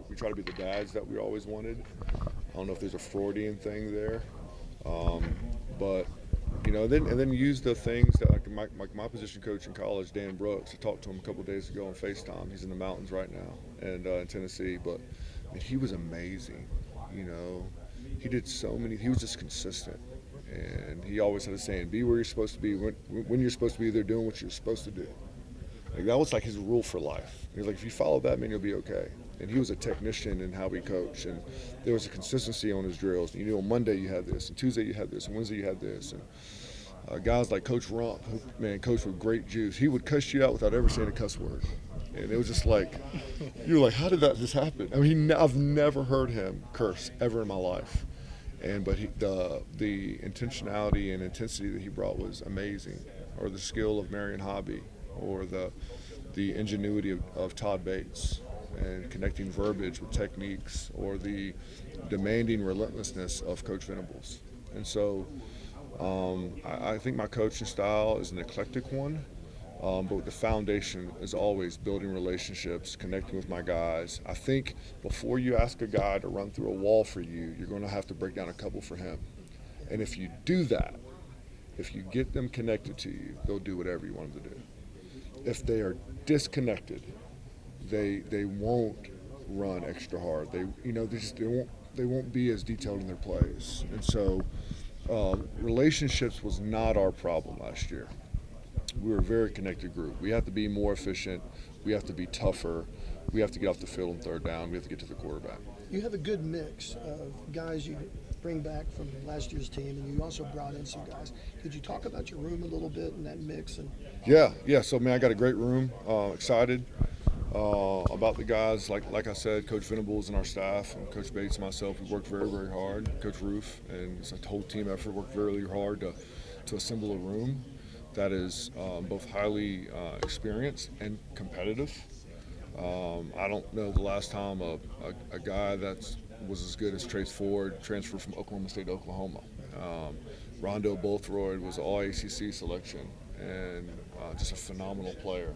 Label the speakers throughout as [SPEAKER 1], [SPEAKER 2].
[SPEAKER 1] we try to be the dads that we always wanted. I don't know if there's a Freudian thing there, but then use the things that my position coach in college, Dan Brooks. I talked to him a couple of days ago on FaceTime. He's in the mountains right now and in Tennessee, but I mean, he was amazing. You know, he did so many. He was just consistent, and he always had a saying: "Be where you're supposed to be when you're supposed to be there, doing what you're supposed to do." Like that was like his rule for life. He was like, if you follow that, man, you'll be okay. And he was a technician in how he coached, and there was a consistency on his drills. You know, on Monday you had this, and Tuesday you had this, and Wednesday you had this, and guys like Coach Rump, who man coached with great juice. He would cuss you out without ever saying a cuss word, and it was just like, you're like, how did that just happen? I mean, I've never heard him curse ever in my life, but the intentionality and intensity that he brought was amazing, or the skill of Marion Hobby, or the ingenuity of Todd Bates and connecting verbiage with techniques, or the demanding relentlessness of Coach Venables. And so I think my coaching style is an eclectic one, but the foundation is always building relationships, connecting with my guys. I think before you ask a guy to run through a wall for you, you're going to have to break down a couple for him. And if you do that, if you get them connected to you, they'll do whatever you want them to do. If they are disconnected, they won't run extra hard. They won't be as detailed in their plays. And so relationships was not our problem last year. We were a very connected group. We have to be more efficient. We have to be tougher. We have to get off the field on third down. We have to get to the quarterback.
[SPEAKER 2] You have a good mix of guys you bring back from last year's team, and you also brought in some guys. Could you talk about your room a little bit and that mix?
[SPEAKER 1] Yeah. So, man, I got a great room. Excited about the guys. Like I said, Coach Venables and our staff, and Coach Bates and myself, we worked very, very hard. Coach Roof, and it's a whole team effort, worked really hard to assemble a room that is both highly experienced and competitive. I don't know the last time a guy that was as good as Trace Ford transferred from Oklahoma State to Oklahoma. Rondo Bolthroyd was an all-ACC selection and just a phenomenal player.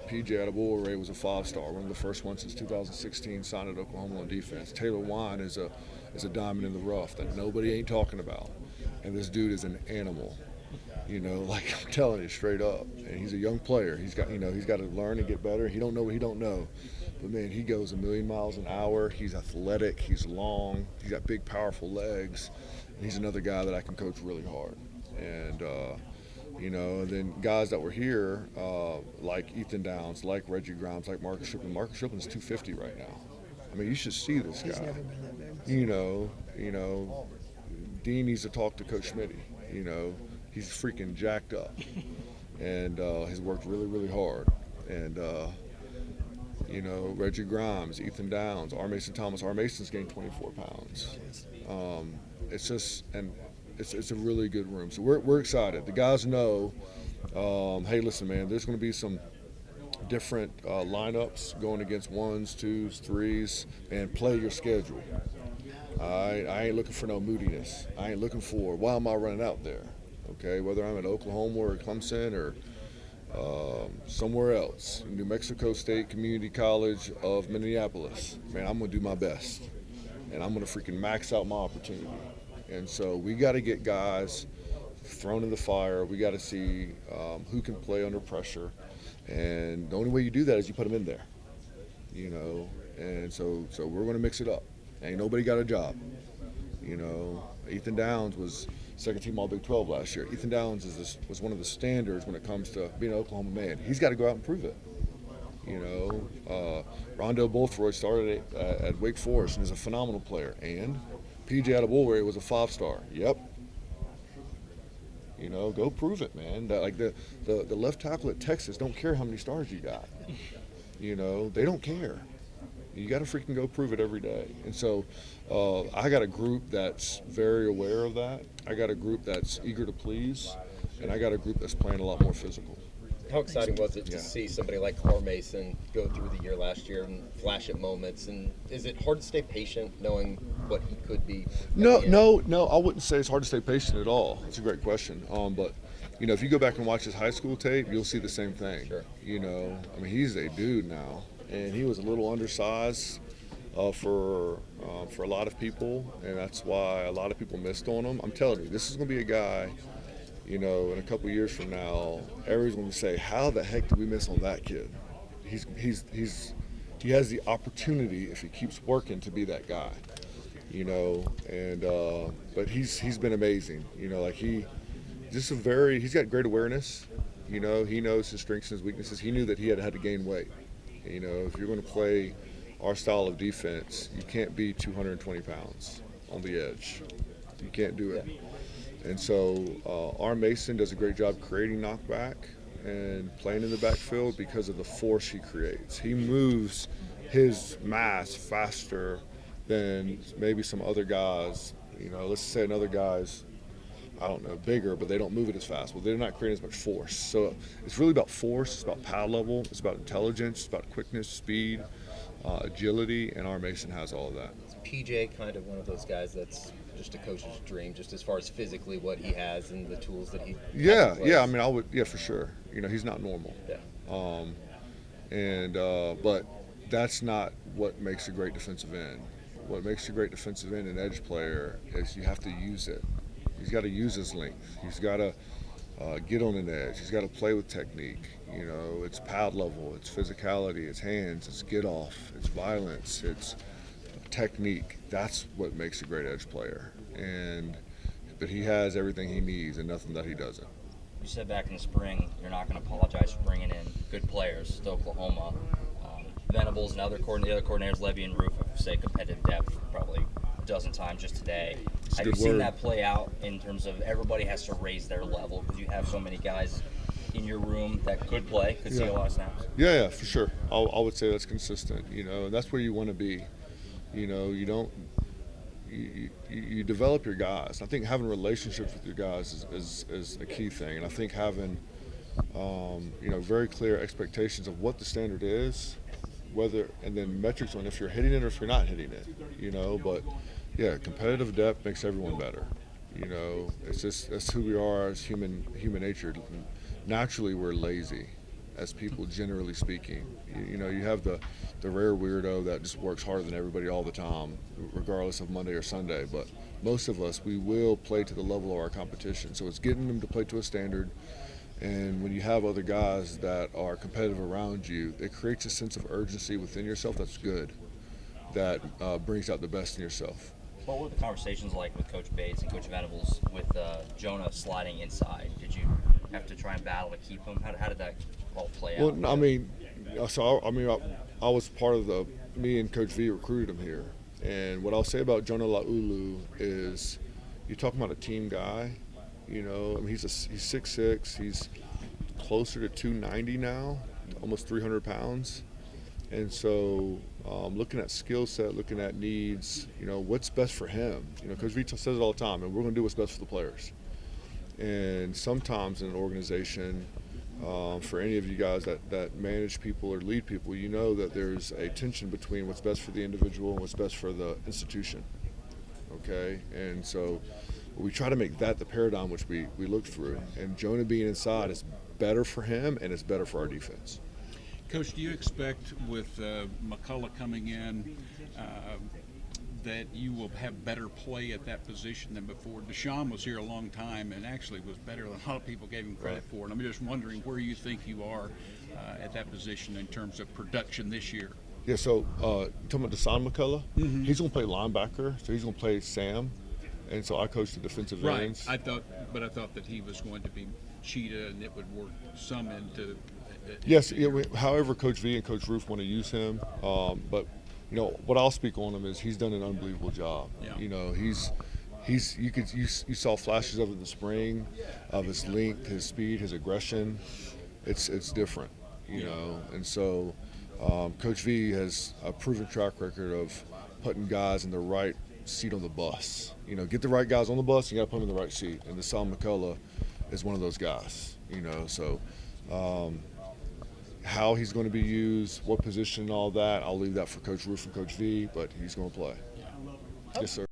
[SPEAKER 1] PJ Adebowale was a five-star, one of the first ones since 2016 signed at Oklahoma on defense. Taylor Wine is a diamond in the rough that nobody ain't talking about, and this dude is an animal. Like I'm telling you straight up, and he's a young player. He's got to learn and get better. He don't know what he don't know, but man, he goes a million miles an hour. He's athletic. He's long. He's got big, powerful legs. And he's another guy that I can coach really hard. And then guys that were here, like Ethan Downs, like Reggie Grimes, like Marcus Strickland. Marcus Strickland's 250 right now. I mean, you should see this guy.
[SPEAKER 2] He's never been that big.
[SPEAKER 1] Dean needs to talk to Coach Schmidt. He's freaking jacked up, and has worked really, really hard. And Reggie Grimes, Ethan Downs, R. Mason Thomas. R. Mason's gained 24 pounds. It's just, and it's a really good room. So we're excited. The guys know. Hey, listen, man. There's going to be some different lineups going against ones, twos, threes, and play your schedule. I ain't looking for no moodiness. I ain't looking for why am I running out there. Okay, whether I'm at Oklahoma or Clemson or somewhere else, New Mexico State Community College of Minneapolis, man, I'm going to do my best. And I'm going to freaking max out my opportunity. And so we got to get guys thrown in the fire. We got to see who can play under pressure. And the only way you do that is you put them in there. And so we're going to mix it up. Ain't nobody got a job. Ethan Downs was second team All Big 12 last year. Ethan Downs was one of the standards when it comes to being an Oklahoma man. He's got to go out and prove it. Rondo Bolthroyd started at Wake Forest and is a phenomenal player. And PJ Adebowale was a five-star. Yep. Go prove it, man. The left tackle at Texas don't care how many stars you got. They don't care. You got to freaking go prove it every day. And so I got a group that's very aware of that. I got a group that's eager to please. And I got a group that's playing a lot more physical.
[SPEAKER 3] How exciting was it to see somebody like R. Mason go through the year last year and flash at moments? And is it hard to stay patient knowing what he could be?
[SPEAKER 1] No, I wouldn't say it's hard to stay patient at all. It's a great question. But if you go back and watch his high school tape, you'll see the same thing.
[SPEAKER 3] Sure.
[SPEAKER 1] He's a dude now. And he was a little undersized, for a lot of people, and that's why a lot of people missed on him. I'm telling you, this is going to be a guy. In a couple years from now, everyone's going to say, "How the heck did we miss on that kid?" He has the opportunity if he keeps working to be that guy. And but he's been amazing. He's got great awareness. He knows his strengths and his weaknesses. He knew that he had to gain weight. If you're going to play our style of defense, you can't be 220 pounds on the edge. You can't do it. And so our Mason does a great job creating knockback and playing in the backfield because of the force he creates. He moves his mass faster than maybe some other guys. Let's say another guy's, I don't know, bigger, but they don't move it as fast. Well, they're not creating as much force. So it's really about force. It's about pad level. It's about intelligence. It's about quickness, speed, agility, and our Mason has all of that.
[SPEAKER 3] Is PJ kind of one of those guys that's just a coach's dream, just as far as physically what he has and the tools that he has in place?
[SPEAKER 1] I mean, for sure. He's not normal. But that's not what makes a great defensive end. What makes a great defensive end and edge player is you have to use it. He's got to use his length. He's got to get on an edge. He's got to play with technique. It's pad level, it's physicality, it's hands, it's get off, it's violence, it's technique. That's what makes a great edge player. But he has everything he needs and nothing that he doesn't.
[SPEAKER 4] You said back in the spring you're not going to apologize for bringing in good players to Oklahoma. Venables and the other coordinators, Levy and Roof, have said competitive depth probably a dozen times just today. Have you seen that play out in terms of everybody has to raise their level because you have so many guys in your room that could play, could see a lot of snaps?
[SPEAKER 1] Yeah, for sure. I would say that's consistent, and that's where you want to be. You develop your guys. I think having relationships with your guys is a key thing, and I think having very clear expectations of what the standard is, and then metrics on if you're hitting it or if you're not hitting it. But yeah, competitive depth makes everyone better. That's who we are as human nature. Naturally, we're lazy as people, generally speaking. You have the rare weirdo that just works harder than everybody all the time, regardless of Monday or Sunday. But most of us, we will play to the level of our competition. So it's getting them to play to a standard. And when you have other guys that are competitive around you, it creates a sense of urgency within yourself that's good, that brings out the best in yourself.
[SPEAKER 4] What were the conversations like with Coach Bates and Coach Venables with Jonah sliding inside? Did you have to try and battle to keep him? How did that all play out?
[SPEAKER 1] Well, I was part of me and Coach V recruited him here. And what I'll say about Jonah Laulu is you're talking about a team guy. He's 6'6", he's closer to 290 now, almost 300 pounds. And so looking at skill set, looking at needs, what's best for him. Coach V says it all the time, and we're going to do what's best for the players. And sometimes in an organization, for any of you guys that manage people or lead people, that there's a tension between what's best for the individual and what's best for the institution. Okay? And so we try to make that the paradigm which we look through. And Jonah being inside is better for him, and it's better for our defense.
[SPEAKER 5] Coach, do you expect with McCullough coming in that you will have better play at that position than before? Deshaun was here a long time and actually was better than a lot of people gave him credit for. And I'm just wondering where you think you are at that position in terms of production this year.
[SPEAKER 1] Yeah, so talking about Deshaun McCullough, he's going to play linebacker, so he's going to play Sam. And so I coach the defensive ends.
[SPEAKER 5] I thought that he was going to be cheetah and it would work some into.
[SPEAKER 1] Yes, however Coach V and Coach Roof want to use him, but what I'll speak on him is he's done an unbelievable job.
[SPEAKER 5] Yeah.
[SPEAKER 1] You saw flashes of it in the spring, of his length, his speed, his aggression. It's different, and so Coach V has a proven track record of putting guys in the right seat on the bus. Get the right guys on the bus, you got to put them in the right seat. And Deshaun McCullough is one of those guys. So how he's going to be used, what position, and all that, I'll leave that for Coach Roof and Coach V, but he's going to play. Yes, sir.